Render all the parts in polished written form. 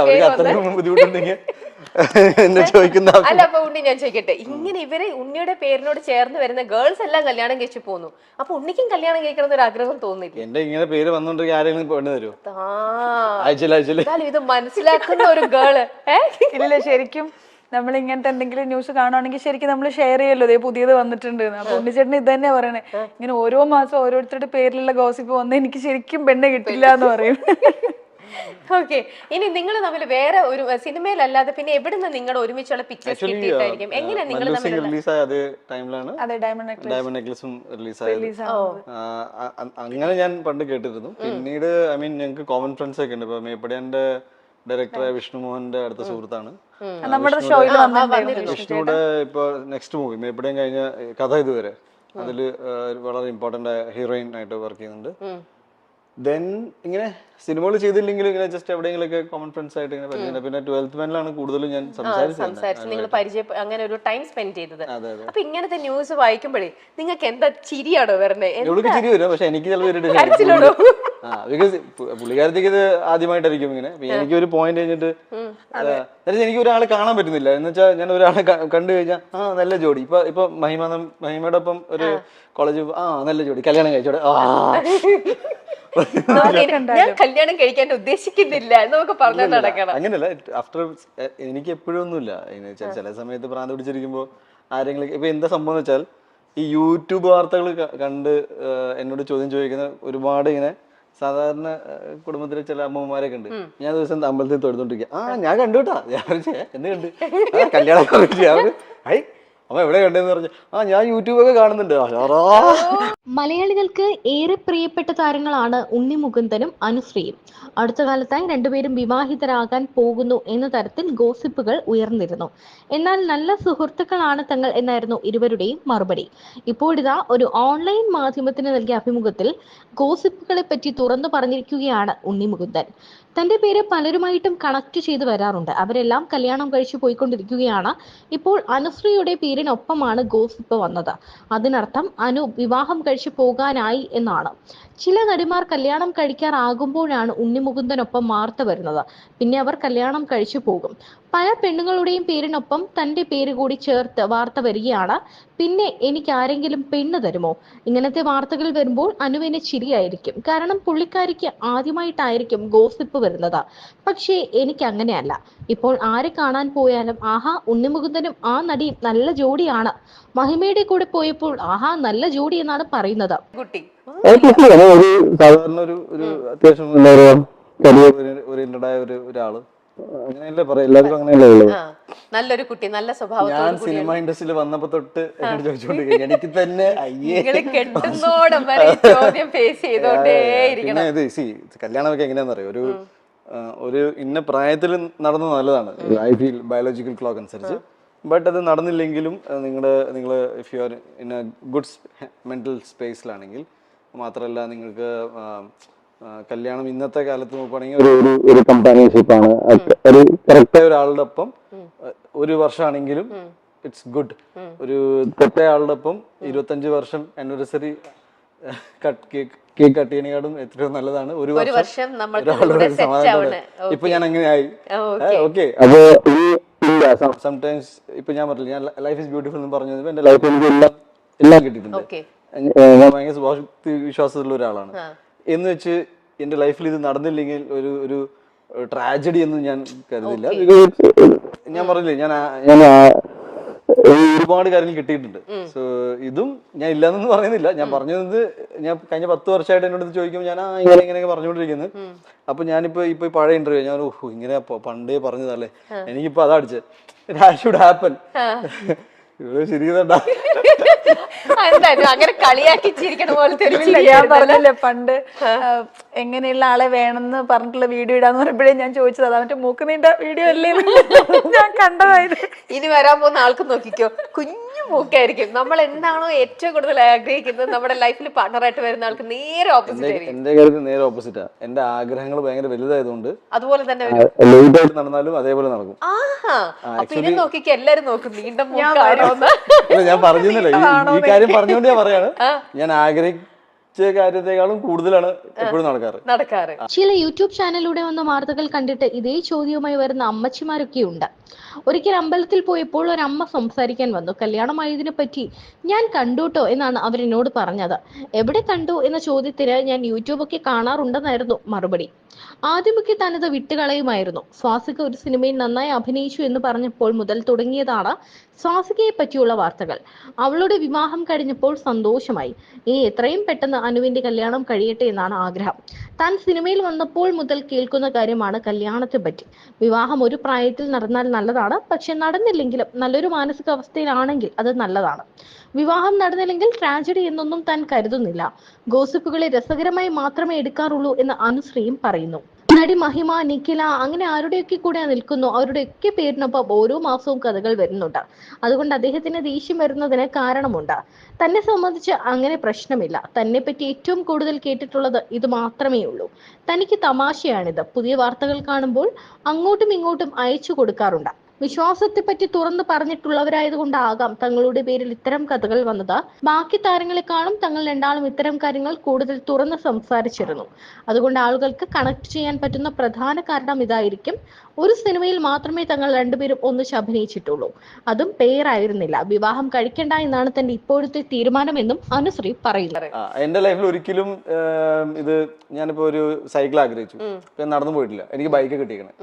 അവർക്ക് അത്രയും ബുദ്ധിമുട്ടുണ്ടെങ്കിൽ എന്നെ ചോദിക്കുന്ന അല്ല. അപ്പൊ ഉണ്ണി ഞാൻ ചോദിക്കട്ടെ, ഇങ്ങനെ ഇവരെ ഉണ്ണിയുടെ പേരിനോട് ചേർന്ന് വരുന്ന ഗേൾസ് എല്ലാം കല്യാണം കഴിച്ചു പോന്നു, അപ്പൊ ഉണ്ണിക്കും കല്യാണം കഴിക്കണം എന്നൊരു ആഗ്രഹം തോന്നില്ല? എന്റെ ഇങ്ങനെ പേര് വന്നോണ്ടെങ്കിൽ ആരെങ്കിലും പെണ്ണ് തരുമോ? ഇത് മനസ്സിലാക്കുന്ന ഒരു ഗേള് ഇല്ല. ശരിക്കും നമ്മൾ ഇങ്ങനത്തെ എന്തെങ്കിലും ന്യൂസ് കാണുവാണെങ്കിൽ ശരിക്കും നമ്മൾ ഷെയർ ചെയ്യല്ലോ, ഇതേ പുതിയത് വന്നിട്ടുണ്ട്. അപ്പൊ ഉണ്ണിച്ചേട്ടൻ ഇത് തന്നെയാ പറയണേ, ഇങ്ങനെ ഓരോ മാസം ഓരോരുത്തരുടെ പേരിലുള്ള ഗോസിപ്പ് വന്ന് എനിക്ക് ശരിക്കും പെണ്ണ് കിട്ടില്ല എന്ന് പറയും. ഓക്കെ. ഇനി നിങ്ങൾ തമ്മിൽ വേറെ ഒരു സിനിമയിലല്ലാതെ പിന്നെ എവിടുന്ന് നിങ്ങളുടെ ഒരുമിച്ചുള്ള പിക്ചേഴ്സ് കിട്ടിയിട്ടായിരിക്കും? എങ്ങനെ നിങ്ങൾ ഡയമണ്ട് നെക്ലസും റിലീസായത് അങ്ങനെ ഞാൻ പണ്ട് കേട്ടിരുന്നു. പിന്നീട് ഐ മീൻ ഞങ്ങൾക്ക് കോമൺ ഫ്രണ്ട്സ് ഒക്കെ ഉണ്ട്. ഇപ്പൊ മേപ്പടിയാന്റെ ഡയറക്ടറായ വിഷ്ണുമോഹന്റെ അടുത്ത സുഹൃത്താണ്. വിഷ്ണുവിടെ ഇപ്പൊ നെക്സ്റ്റ് മൂവി മേപ്പടിയാൻ കഴിഞ്ഞ കഥ ഇതുവരെ അതില് വളരെ ഇമ്പോർട്ടന്റ് ആയ ഹീറോയിൻ ആയിട്ട് വർക്ക് ചെയ്യുന്നുണ്ട്. ദെൻ ഇങ്ങനെ സിനിമകൾ ചെയ്തില്ലെങ്കിലും ഇങ്ങനെ ജസ്റ്റ് എവിടെയെങ്കിലൊക്കെ കോമൺ ഫ്രണ്ട്സ് ആയിട്ട് ഇങ്ങനെ പരിചയം. പിന്നെ 12th മാനിലാണ് കൂടുതലും ഞാൻ സംസാരിച്ച് നിങ്ങൾ പരിചയം അങ്ങനെ ഒരു ടൈം സ്പെൻഡ് ചെയ്തത്. അപ്പൊ ഇങ്ങനത്തെ ന്യൂസ് വായിക്കുമ്പോഴേ നിങ്ങൾക്ക് എന്താ ചിരിയാണോ വരണേ? ഇവൾക്ക് ചിരി വരും, പക്ഷെ എനിക്ക് ചിലപ്പോൾ ബിക്കോസ് പുള്ളിക്കാരത്തേക്ക് ഇത് ആദ്യമായിട്ടായിരിക്കും ഇങ്ങനെ. എനിക്ക് ഒരു പോയിന്റ് കഴിഞ്ഞിട്ട് എനിക്ക് ഒരാളെ കാണാൻ പറ്റുന്നില്ല എന്ന് വെച്ചാൽ ഞാൻ ഒരാളെ കണ്ടു കഴിഞ്ഞാൽ നല്ല ജോഡി. ഇപ്പൊ മഹിമയുടെ ഒപ്പം ഒരു കോളേജ് നല്ല ജോഡി കല്യാണം കഴിച്ചോടെ ഞാൻ കല്യാണം കഴിക്കാൻ ഉദ്ദേശിക്കുന്നില്ല എന്നൊക്കെ പറഞ്ഞു നടക്കണം. അങ്ങനെയല്ല. ആഫ്റ്റർ എനിക്ക് എപ്പോഴും ഒന്നുമില്ല. ചില സമയത്ത് ഭ്രാന്ത് പിടിച്ചിരിക്കുമ്പോ ആരെങ്കിലും ഇപ്പൊ എന്താ സംഭവം വെച്ചാൽ ഈ യൂട്യൂബ് വാർത്തകൾ കണ്ട് എന്നോട് ചോദ്യം ചോദിക്കുന്ന ഒരുപാട് ഇങ്ങനെ സാധാരണ കുടുംബത്തിലെ ചില അമ്മമാരൊക്കെ ഉണ്ട്. ഞാൻ ദിവസം അമ്പലത്തിൽ തൊഴുതോണ്ടിരിക്കുക, ഞാൻ കണ്ടുട്ടാ എന്ന് കണ്ട് കല്യാണം അപ്പൊ എവിടെ കണ്ടെന്ന് പറഞ്ഞു, ഞാൻ യൂട്യൂബൊക്കെ കാണുന്നുണ്ട്. മലയാളികൾക്ക് ഏറെ പ്രിയപ്പെട്ട താരങ്ങളാണ് ഉണ്ണി മുകുന്ദനും അനുശ്രീയും. അടുത്ത കാലത്തായി രണ്ടുപേരും വിവാഹിതരാകാൻ പോകുന്നു എന്ന തരത്തിൽ ഗോസിപ്പുകൾ ഉയർന്നിരുന്നു. എന്നാൽ നല്ല സുഹൃത്തുക്കളാണ് തങ്ങൾ എന്നായിരുന്നു ഇരുവരുടെയും മറുപടി. ഇപ്പോഴിതാ ഒരു ഓൺലൈൻ മാധ്യമത്തിന് നൽകിയ അഭിമുഖത്തിൽ ഗോസിപ്പുകളെ പറ്റി തുറന്നു പറഞ്ഞിരിക്കുകയാണ് ഉണ്ണി മുകുന്ദൻ. തന്റെ പേര് പലരുമായിട്ടും കണക്ട് ചെയ്ത് വരാറുണ്ട്. അവരെല്ലാം കല്യാണം കഴിച്ചു പോയിക്കൊണ്ടിരിക്കുകയാണ്. ഇപ്പോൾ അനുശ്രീയുടെ പേരിനൊപ്പമാണ് ഗോസിപ്പ് വന്നത്. അതിനർത്ഥം അനു വിവാഹം കഴിച്ചു പോകാനായി എന്നാണ്. ചില നടിമാർ കല്യാണം കഴിക്കാറാകുമ്പോഴാണ് ഉണ്ണിമുകുന്ദനൊപ്പം വാർത്ത വരുന്നത്. പിന്നെ അവർ കല്യാണം കഴിച്ചു പോകും. പല പെണ്ണുങ്ങളുടെയും പേരിനൊപ്പം തന്റെ പേര് കൂടി ചേർത്ത് വാർത്ത വരികയാണ്. പിന്നെ എനിക്ക് ആരെങ്കിലും പെണ്ണ് തരുമോ? ഇങ്ങനത്തെ വാർത്തകൾ വരുമ്പോൾ അനുവിന് ചിരിയായിരിക്കും. കാരണം പുള്ളിക്കാരിക്ക് ആദ്യമായിട്ടായിരിക്കും ഗോസിപ്പ് വരുന്നത്. പക്ഷേ എനിക്ക് അങ്ങനെയല്ല. ഇപ്പോൾ ആരെ കാണാൻ പോയാലും ഉണ്ണിമുകുന്ദനും ആ നടിയും നല്ല ജോഡിയാണ്. മഹിമയുടെ കൂടെ പോയപ്പോൾ നല്ല ജോഡി എന്നാണ് പറയുന്നത്. സാധാരണ ഒരു അത്യാവശ്യം എന്താ പറയാ കരിയർ ഓറിയന്റഡ് ആയ ഒരാള് അങ്ങനെയല്ലേ പറയാം. എല്ലാവർക്കും അങ്ങനെയല്ലേ ഉള്ളത്. നല്ലൊരു കുട്ടി, നല്ല സ്വഭാവം. ഞാൻ സിനിമ ഇൻഡസ്ട്രിയിൽ വന്നപ്പോ തൊട്ട് എന്നോട് ചോദിച്ചോണ്ടിരിക്കും. എനിക്ക് തന്നെ കല്യാണമൊക്കെ എങ്ങനെയാന്ന് അറിയാം. ഒരു ഇന്ന പ്രായത്തിൽ നടന്നത് നല്ലതാണ്. ഐ ഫീൽ ബയോളജിക്കൽ ക്ലോക്ക് അനുസരിച്ച്. ബട്ട് അത് നടന്നില്ലെങ്കിലും നിങ്ങൾ if you are in a good mental സ്പേസിലാണെങ്കിൽ, മാത്രമല്ല നിങ്ങൾക്ക് കല്യാണം ഇന്നത്തെ കാലത്ത് നോക്കുകയാണെങ്കിൽ ഒരു കമ്പാനിയൻഷിപ്പ് ആണ്. ഒരു കറക്റ്റായ ഒരാളുടെ ഒപ്പം ഒരു വർഷമാണെങ്കിലും ഇറ്റ്സ് ഗുഡ്. ഒരു തെറ്റായ ആളുടെ ഒപ്പം 25 വർഷം ആനിവേഴ്സറി കേക്ക് കട്ട് ചെയ്യണേക്കാളും എത്രയോ നല്ലതാണ് ഒരു വർഷം ഒരാളുടെ സമാധാനത്തോടെ. ഇപ്പൊ ഞാൻ അങ്ങനെയായി. ഓക്കെ. അപ്പൊ സംടൈംസ് ഇപ്പൊ ഞാൻ പറഞ്ഞില്ല, ഞാൻ ലൈഫ് ഇസ് ബ്യൂട്ടിഫുൾ എന്ന് പറഞ്ഞത് എന്റെ ലൈഫ് എനിക്ക് എല്ലാം കിട്ടിയിട്ടുണ്ട്. ഞാൻ ഭയങ്കര ഭക്തി വിശ്വാസത്തിലുള്ള ഒരാളാണ്. എന്ന് വെച്ച് എന്റെ ലൈഫിൽ ഇത് നടന്നില്ലെങ്കിൽ ഒരു ട്രാജഡി എന്ന് ഞാൻ കരുതില്ല. ഞാൻ പറഞ്ഞില്ലേ, ഞാൻ ഒരുപാട് കാര്യങ്ങൾ കിട്ടിയിട്ടുണ്ട്. സോ ഇതും ഞാൻ ഇല്ലാന്നൊന്നും പറയുന്നില്ല. ഞാൻ പറഞ്ഞത് ഞാൻ കഴിഞ്ഞ 10 വർഷമായിട്ട് എന്നോട് ചോദിക്കുമ്പോൾ ഞാൻ ഇങ്ങനെയൊക്കെ പറഞ്ഞുകൊണ്ടിരിക്കുന്നത്. അപ്പൊ ഞാനിപ്പോ പഴയ ഇന്റർവ്യൂ ഞാൻ ഇങ്ങനെ പണ്ടേ പറഞ്ഞതല്ലേ, എനിക്കിപ്പോ അതാ അടിച്ചത്. That should happen. അങ്ങനെ കളിയാക്കി ചിരിക്കണ പോലത്തെ ഞാൻ പറഞ്ഞില്ലേ പണ്ട് എങ്ങനെയുള്ള ആളെ വേണമെന്ന് പറഞ്ഞിട്ടുള്ള വീഡിയോ ഇടാന്ന് പറയുമ്പോഴേ ഞാൻ ചോദിച്ചത് അതാ മറ്റേ മൂക്ക് നീണ്ട വീഡിയോ അല്ലേ ഞാൻ കണ്ടതായത്. ഇനി വരാൻ പോകുന്ന ആൾക്ക് നോക്കിക്കോ, കുഞ്ഞു മൂക്കായിരിക്കും. നമ്മൾ എന്താണോ ഏറ്റവും കൂടുതൽ ആഗ്രഹിക്കുന്നത് നമ്മുടെ ലൈഫിൽ പാർട്ണറായിട്ട് വരുന്ന ആൾക്ക് നേരെ ഓപ്പോസിറ്റ് ആയിരിക്കും. എന്റെ കാര്യത്തിൽ നേരെ ഓപ്പോസിറ്റാ. എന്റെ ആഗ്രഹങ്ങൾ ഭയങ്കര വലുതായതുകൊണ്ട് അതുപോലെ തന്നെ നടന്നാലും അതേപോലെ നടക്കും. പിന്നെ നോക്കിക്കോ, എല്ലാരും നോക്കും നീണ്ട ഞാൻ പറഞ്ഞില്ല. ഈ കാര്യം പറഞ്ഞുകൊണ്ട് ഞാൻ പറയാണ്, ഞാൻ കാര്യത്തെക്കാളും കൂടുതലാണ് എപ്പോഴും നടക്കാറ്. ചില യൂട്യൂബ് ചാനലിലൂടെ വന്ന വാർത്തകൾ കണ്ടിട്ട് ഇതേ ചോദ്യവുമായി വരുന്ന അമ്മച്ചിമാരൊക്കെ ഉണ്ട്. ഒരിക്കൽ അമ്പലത്തിൽ പോയപ്പോൾ ഒരു അമ്മ സംസാരിക്കാൻ വന്നു. കല്യാണമായതിനെ പറ്റി ഞാൻ കണ്ടുട്ടോ എന്നാണ് അവരെന്നോട് പറഞ്ഞത്. എവിടെ കണ്ടു എന്ന ചോദ്യത്തിന് ഞാൻ യൂട്യൂബൊക്കെ കാണാറുണ്ടെന്നായിരുന്നു മറുപടി. ആദ്യമൊക്കെ താനത് വിട്ടുകളയുമായിരുന്നു. സ്വാസിക ഒരു സിനിമയിൽ നന്നായി അഭിനയിച്ചു എന്ന് പറഞ്ഞപ്പോൾ മുതൽ തുടങ്ങിയതാണ് സ്വാസികയെ പറ്റിയുള്ള വാർത്തകൾ. അവളുടെ വിവാഹം കഴിഞ്ഞപ്പോൾ സന്തോഷമായി. ഇനി എത്രയും പെട്ടെന്ന് അനുവിന്റെ കല്യാണം കഴിയട്ടെ എന്നാണ് ആഗ്രഹം. താൻ സിനിമയിൽ വന്നപ്പോൾ മുതൽ കേൾക്കുന്ന കാര്യമാണ് കല്യാണത്തെ പറ്റി. വിവാഹം ഒരു പ്രായത്തിൽ നടന്നാൽ നല്ലതാണ്, പക്ഷെ നടന്നില്ലെങ്കിലും നല്ലൊരു മാനസികാവസ്ഥയിലാണെങ്കിൽ അത് നല്ലതാണ്. വിവാഹം നടന്നില്ലെങ്കിൽ ട്രാജഡി എന്നൊന്നും താൻ കരുതുന്നില്ല. ഗോസിപ്പുകളെ രസകരമായി മാത്രമേ എടുക്കാറുള്ളൂ എന്ന് അനുശ്രീയും പറയുന്നു. നടി മഹിമ, നിഖില അങ്ങനെ ആരുടെയൊക്കെ കൂടെ നിൽക്കുന്നു. അവരുടെയൊക്കെ പേരിനൊപ്പം ഓരോ മാസവും കഥകൾ വരുന്നുണ്ട്. അതുകൊണ്ട് അദ്ദേഹത്തിന് ദേഷ്യം വരുന്നതിന് കാരണമുണ്ട്. തന്നെ സംബന്ധിച്ച് അങ്ങനെ പ്രശ്നമില്ല. തന്നെ പറ്റി ഏറ്റവും കൂടുതൽ കേട്ടിട്ടുള്ളത് ഇത് മാത്രമേ ഉള്ളൂ. തനിക്ക് തമാശയാണിത്. പുതിയ വാർത്തകൾ കാണുമ്പോൾ അങ്ങോട്ടും ഇങ്ങോട്ടും അയച്ചു കൊടുക്കാറുണ്ട്. വിശ്വാസത്തെ പറ്റി തുറന്നു പറഞ്ഞിട്ടുള്ളവരായതുകൊണ്ടാകാം തങ്ങളുടെ പേരിൽ ഇത്തരം കഥകൾ വന്നത്. ബാക്കി താരങ്ങളെക്കാളും തങ്ങൾ രണ്ടാളും ഇത്തരം കാര്യങ്ങൾ കൂടുതൽ തുറന്ന് സംസാരിച്ചിരുന്നു. അതുകൊണ്ട് ആളുകൾക്ക് കണക്ട് ചെയ്യാൻ പറ്റുന്ന പ്രധാന കാരണം ഇതായിരിക്കും. ഒരു സിനിമയിൽ മാത്രമേ തങ്ങൾ രണ്ടുപേരും ഒന്നിച്ച് അഭിനയിച്ചിട്ടുള്ളൂ. അതും പേരായിരുന്നില്ല. വിവാഹം കഴിക്കണ്ട എന്നാണ് തന്റെ ഇപ്പോഴത്തെ തീരുമാനമെന്നും അനുശ്രീ പറയുന്നത്. എന്റെ ലൈഫിൽ ഒരിക്കലും ഇത് ഞാനിപ്പോ ഒരു സൈക്കിൾ ആഗ്രഹിച്ചു, നടന്നു പോയിട്ടില്ല. എനിക്ക് ബൈക്ക് കിട്ടിയേക്കണേ.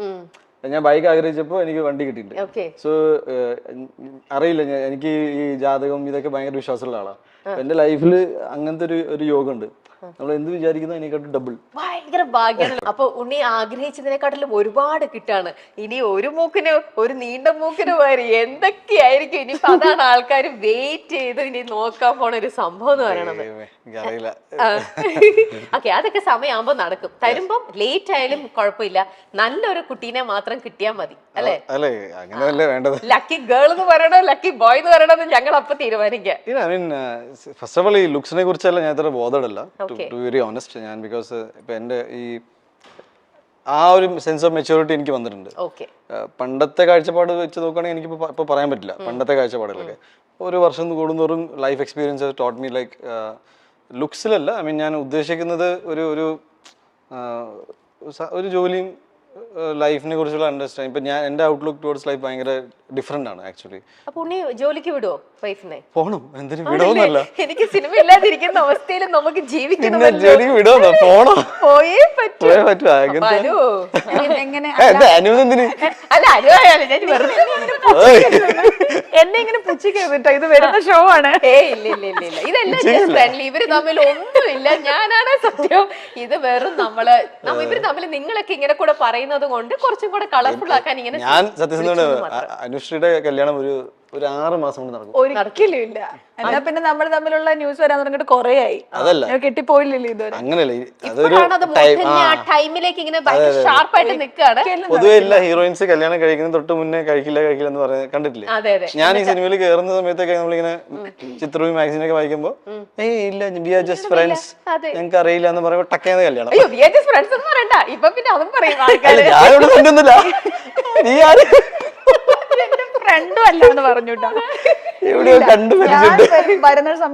ഞാൻ ബൈക്ക് ആഗ്രഹിച്ചപ്പോൾ എനിക്ക് വണ്ടി കിട്ടിയിട്ടുണ്ട്. സോ അറിയില്ല, എനിക്ക് ഈ ജാതകം ഇതൊക്കെ ഭയങ്കര വിശ്വാസമുള്ള ആളാണ്. എന്റെ ലൈഫിൽ അങ്ങനത്തെ ഒരു യോഗം ഉണ്ട്. നമ്മൾ എന്ത് വിചാരിക്കുന്ന അതിനെക്കാട്ടും ഡബിൾ. ഭയങ്കര ഭാഗ്യമാണ്. അപ്പൊ ഉണ്ണി ആഗ്രഹിച്ചതിനെക്കാട്ടിലും ഒരുപാട് കിട്ടാണ്. ഇനി ഒരു മൂക്കിന് ഒരു നീണ്ട മൂക്കിന് വരെ എന്തൊക്കെയായിരിക്കും ഇനിയിപ്പോ അതാണ് ആൾക്കാർ വെയിറ്റ് ചെയ്ത് ഇനി നോക്കാൻ പോണ ഒരു സംഭവം എന്ന് പറയണത്. ഓക്കെ, അതൊക്കെ സമയമാകുമ്പോ നടക്കും. തരുമ്പോ ലേറ്റ് ആയാലും കുഴപ്പമില്ല. നല്ലൊരു കുട്ടീനെ മാത്രം കിട്ടിയാൽ മതി, അല്ലേ? ലക്കി ഗേൾ എന്ന് പറയണോ ലക്കി ബോയ് എന്ന് പറയണോ ഞങ്ങൾ അപ്പൊ തീരുമാനിക്കാം. ഫസ്റ്റ് ഓഫ് ഓൾ ഈ ലുക്സിനെ കുറിച്ചല്ല ഞാൻ ഇത്ര ബോധമല്ല, ടു വെരി ഓണസ്റ്റ്. ഞാൻ ബിക്കോസ് ഇപ്പൊ എന്റെ ഈ ആ ഒരു സെൻസ് ഓഫ് മെച്യൂരിറ്റി എനിക്ക് വന്നിട്ടുണ്ട്. പണ്ടത്തെ കാഴ്ചപ്പാട് വെച്ച് നോക്കുകയാണെങ്കിൽ എനിക്ക് ഇപ്പൊ പറയാൻ പറ്റില്ല. പണ്ടത്തെ കാഴ്ചപ്പാടുകളൊക്കെ ഒരു വർഷം കൂടുന്തോറും life experience taught me like ലുക്സിലല്ല. ഐ മീൻ ഞാൻ ഉദ്ദേശിക്കുന്നത് ഒരു ജോലിയും ലൈഫിനെ കുറിച്ചുള്ള അണ്ടർസ്റ്റാൻഡ്. ഇപ്പൊ ഞാൻ എന്റെ ഔട്ട്ലുക്ക് ടുവേർഡ്സ് ലൈഫ് ഭയങ്കര ഡിഫറെന്റ് ആണ് ആക്ച്വലി. അപ്പൊ ഉണ്ണി ജോലിക്ക് വിടുവോ വൈഫിനെ? പോണം, എന്തിനു വിടോന്നല്ല. എനിക്ക് സിനിമ ഇല്ലാതിരിക്കുന്ന അവസ്ഥയിൽ നമുക്ക് ജീവിക്കണം. ജോലിക്ക് വിടോന്നോ? പോണം, പോയേ പറ്റൂ. എങ്ങനെ അല്ല അനുവായാലും ഞാൻ വെറുതെ എന്നെ ഇങ്ങനെ പുച്ഛിക്കരുത്. ഇത് വരുന്ന ഷോ ആണ്. ഇല്ല ഇതെല്ലാം ഫ്രണ്ട്ലി. ഇവര് തമ്മിൽ ഒന്നുമില്ല. ഞാനാണ് സത്യം. ഇത് വെറും ഇവര് തമ്മിൽ നിങ്ങളൊക്കെ ഇങ്ങനെ കൂടെ പറയുന്നത് കൊണ്ട് കുറച്ചും കൂടെ കളർഫുൾ ആക്കാൻ ഇങ്ങനെ. ഞാൻ സത്യസന്ധമാണ്, അനുശ്രീയുടെ കല്യാണം ഒരു 6 മാസം കൊണ്ട് നടക്കും. ഒരിക്കലും ഇല്ല. എന്നാ പിന്നെ നമ്മൾ തമ്മിലുള്ള ന്യൂസ് വരാൻ തുടങ്ങിയിട്ട് കൊറേ ആയി. അതല്ല, കെട്ടിപ്പോയില്ലല്ലോ ഇതുവരെ. അങ്ങനെയല്ല, ടൈമിലേക്ക് ഇങ്ങനെ ഷാർപ്പായിട്ട് നിൽക്കുകയാണ്. പൊതുവെ എല്ലാ ഹീറോയിൻസ് കല്യാണം കഴിക്കുന്ന തൊട്ട് മുന്നേ കഴിക്കില്ല എന്ന് പറയാൻ കണ്ടിട്ടില്ലേ? ഞാൻ ഈ സിനിമയിൽ കയറുന്ന സമയത്തൊക്കെ നമ്മളിങ്ങനെ ചിത്രവും മാഗസീനൊക്കെ വായിക്കുമ്പോ ഇല്ല വി ആർ ജസ്റ്റ് ഫ്രണ്ട്സ്, ഞങ്ങൾക്ക് അറിയില്ല എന്ന് പറയുമ്പോ ടക്കേന്ന് കല്യാണം. ഞാനിവിടെ കണ്ടൊന്നുമില്ല, നീ ആര് ഫ്രണ്ടും അല്ല എന്ന് പറഞ്ഞുട്ടാ എവിടെയോ കണ്ടു. വരുന്ന